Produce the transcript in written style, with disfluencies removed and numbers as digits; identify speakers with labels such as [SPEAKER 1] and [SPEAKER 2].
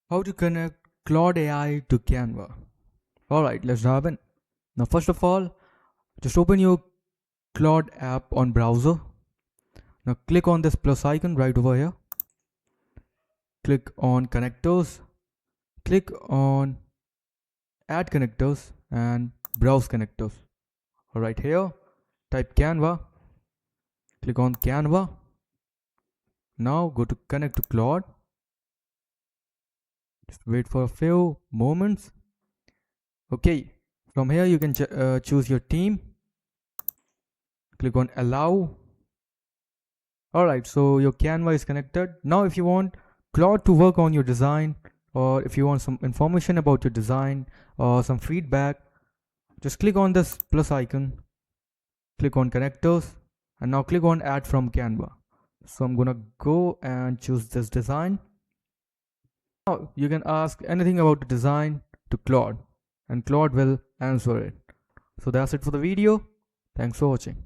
[SPEAKER 1] How to connect Claude AI to Canva. Alright, let's dive in. Now, first of all, just open your Claude app on browser. Now, click on this plus icon right over here. Click on connectors. Click on add connectors and browse connectors. Alright, here, type Canva. Click on Canva. Now, go to connect to Claude. Just wait for a few moments. Okay, from here you can choose your theme. Click on allow. Alright, so your Canva is connected. Now if you want Claude to work on your design, or if you want some information about your design or some feedback, just click on this plus icon, click on connectors, and now click on add from Canva. So I'm gonna go and choose this design. Now you can ask anything about the design to Claude and Claude will answer it. So that's it for the video. Thanks for watching.